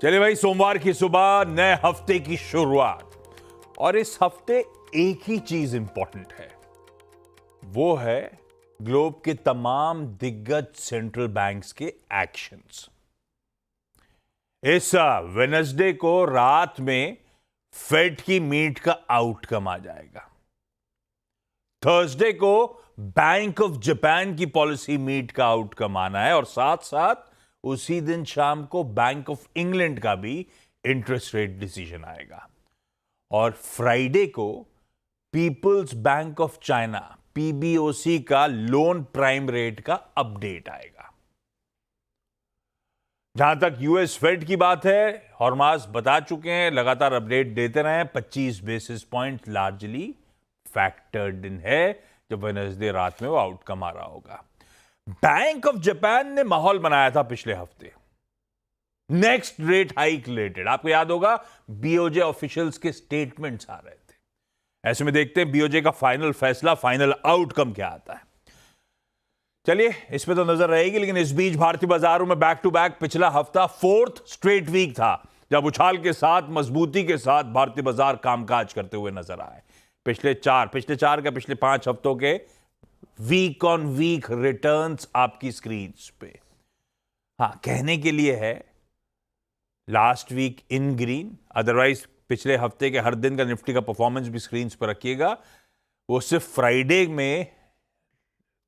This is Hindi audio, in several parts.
चलिए भाई, सोमवार की सुबह नए हफ्ते की शुरुआत, और इस हफ्ते एक ही चीज इंपॉर्टेंट है, वो है ग्लोब के तमाम दिग्गज सेंट्रल बैंक्स के एक्शंस। इस वेडनेसडे को रात में फेड की मीट का आउटकम आ जाएगा। थर्सडे को बैंक ऑफ जापान की पॉलिसी मीट का आउटकम आना है, और साथ साथ उसी दिन शाम को बैंक ऑफ इंग्लैंड का भी इंटरेस्ट रेट डिसीजन आएगा। और फ्राइडे को peoples bank of China PBOC का लोन प्राइम रेट का अपडेट आएगा। जहां तक यूएस फेड की बात है, हॉर्मास बता चुके हैं, लगातार अपडेट देते रहे। 25 बेसिस पॉइंट लार्जली फैक्टर्ड इन है, जब वेडनेसडे रात में वो आउटकम आ रहा होगा। बैंक ऑफ जापान ने माहौल बनाया था पिछले हफ्ते नेक्स्ट रेट हाइक रिलेटेड। आपको याद होगा, बीओजे ऑफिशियल्स के स्टेटमेंट्स आ रहे थे। ऐसे में देखते हैं बीओजे का फाइनल फैसला, फाइनल आउटकम क्या आता है। चलिए, इस पे तो नजर रहेगी, लेकिन इस बीच भारतीय बाजारों में बैक टू बैक पिछला हफ्ता फोर्थ स्ट्रेट वीक था जब उछाल के साथ, मजबूती के साथ भारतीय बाजार कामकाज करते हुए नजर आए। पिछले 5 हफ्तों के वीक ऑन वीक रिटर्न्स आपकी स्क्रीन्स पे। हाँ, कहने के लिए है last week in green, otherwise पिछले हफ्ते के हर दिन का निफ्टी का परफॉर्मेंस भी स्क्रीन्स पर रखिएगा। वो सिर्फ फ्राइडे में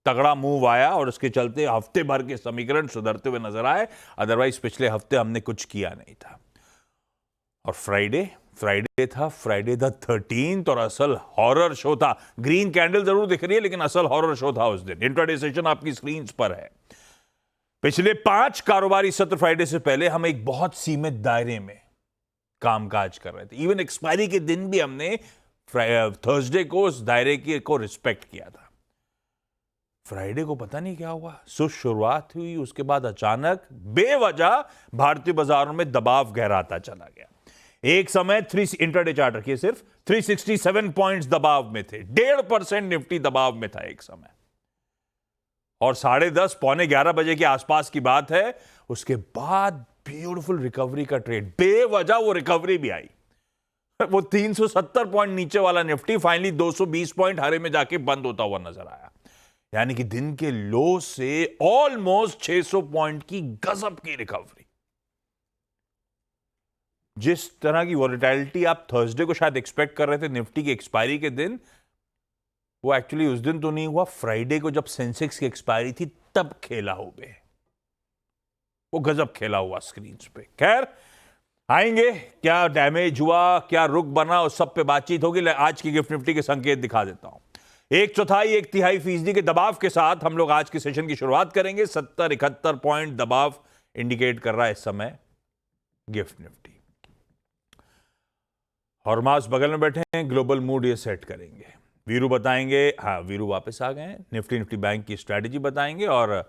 तगड़ा मूव आया और उसके चलते हफ्ते भर के समीकरण सुधरते हुए नजर आए, अदरवाइज पिछले हफ्ते हमने कुछ किया नहीं था। और फ्राइडे था फ्राइडे द 13th, और असल हॉरर शो था। ग्रीन कैंडल जरूर दिख रही है, लेकिन असल हॉरर शो था उस दिन। इंट्राडे सेशन आपकी स्क्रीन पर है। पिछले 5 कारोबारी सत्र फ्राइडे से पहले हम एक बहुत सीमित दायरे में कामकाज कर रहे थे। इवन एक्सपायरी के दिन भी हमने थर्सडे को उस दायरे को रिस्पेक्ट किया था। फ्राइडे को पता नहीं क्या हुआ, शुरुआत हुई, उसके बाद अचानक बेवजह भारतीय बाजारों में दबाव गहराता चला गया। एक समय इंट्राडे चार्ट रखिए, सिर्फ 367 पॉइंट्स दबाव में थे। 1.5% निफ्टी दबाव में था एक समय, और 10:30 पौने 11 बजे के आसपास की बात है, उसके बाद ब्यूटीफुल रिकवरी का ट्रेड। बेवजह वो रिकवरी भी आई। वो 370 पॉइंट नीचे वाला निफ्टी फाइनली 220 पॉइंट हरे में जाके बंद होता हुआ नजर आया। यानी कि दिन के लो से ऑलमोस्ट 600 पॉइंट की गजब की रिकवरी। जिस तरह की वॉलेटिलिटी आप थर्सडे को शायद एक्सपेक्ट कर रहे थे निफ्टी की एक्सपायरी के दिन, वो एक्चुअली उस दिन तो नहीं हुआ। फ्राइडे को जब सेंसेक्स की एक्सपायरी थी तब खेला हो गए, वो गजब खेला हुआ स्क्रीन पे। खैर, आएंगे क्या डैमेज हुआ, क्या रुक बना, उस सब पे बातचीत होगी। आज की गिफ्ट निफ्टी के संकेत दिखा देता हूं। 1/4 1/3 फीसदी के दबाव के साथ हम लोग आज के सेशन की शुरुआत करेंगे। 70-71 पॉइंट दबाव इंडिकेट कर रहा है इस समय गिफ्ट निफ्टी। हॉर्मास बगल में बैठे हैं, ग्लोबल मूड ये सेट करेंगे। वीरू बताएंगे, हाँ वीरू वापस आ गए हैं, निफ्टी बैंक की स्ट्रैटेजी बताएंगे, और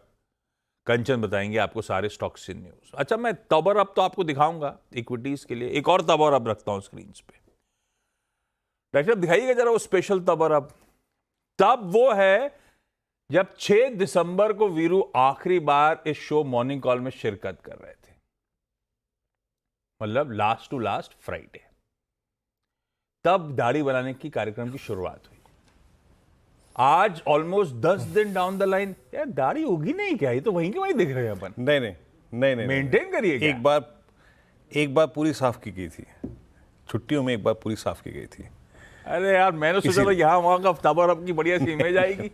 कंचन बताएंगे आपको सारे स्टॉक्स इन न्यूज। अच्छा, मैं तबर अप तो आपको दिखाऊंगा इक्विटीज के लिए। एक और तबर अप रखता हूं स्क्रीन पे। डॉक्टर साहब दिखाइएगा जरा वो स्पेशल तबर अप। तब वो है जब 6 दिसंबर को वीरू आखिरी बार इस शो मॉर्निंग कॉल में शिरकत कर रहे थे, मतलब लास्ट टू लास्ट फ्राइडे। तब दाढ़ी बनाने की कार्यक्रम की शुरुआत हुई। आज ऑलमोस्ट 10 दिन डाउन द लाइन, यार दाढ़ी होगी नहीं क्या? ये तो वहीं के वहीं दिख रहे हैं अपन। नहीं मेंटेन करिए। एक बार पूरी साफ की गई थी, छुट्टियों में एक बार पूरी साफ की गई थी। अरे यार, मैंने सोचा यहाँ वहां का तबर अप की बढ़िया सी इमेज आएगी,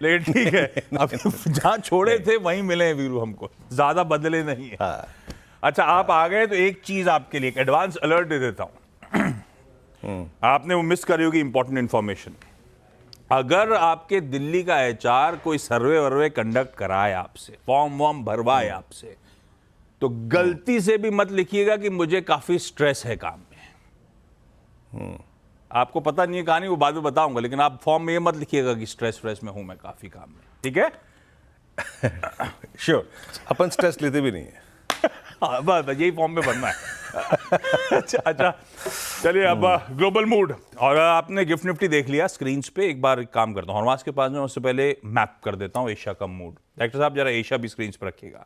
लेकिन ठीक है, अब जहां छोड़े थे वहीं मिले हैं वीरू हमको, ज्यादा बदले नहीं है। हाँ। अच्छा, आप आ गए तो एक चीज आपके लिए एडवांस अलर्ट दे देता हूं। आपने वो मिस करी होगी इंपॉर्टेंट इंफॉर्मेशन। अगर आपके दिल्ली का एचआर कोई सर्वे कंडक्ट कराए आपसे, फॉर्म वॉर्म भरवाए आपसे, तो गलती से भी मत लिखिएगा कि मुझे काफी स्ट्रेस है काम में। आपको पता नहीं है कहानी, वो बाद में बताऊंगा, लेकिन आप फॉर्म में ये मत लिखिएगा कि स्ट्रेस में हूं मैं काफी काम में, ठीक है? श्योर, अपन स्ट्रेस लेते भी नहीं है। हाँ, बस यही फॉर्म में बनना है। अच्छा, चलिए अब ग्लोबल मूड। और आपने गिफ्ट निफ्टी देख लिया स्क्रीन पे। एक बार काम करता हूँ, हॉर्मास के पास में, उससे पहले मैप कर देता हूँ एशिया का मूड। डॉक्टर साहब जरा एशिया भी स्क्रीन पर रखिएगा।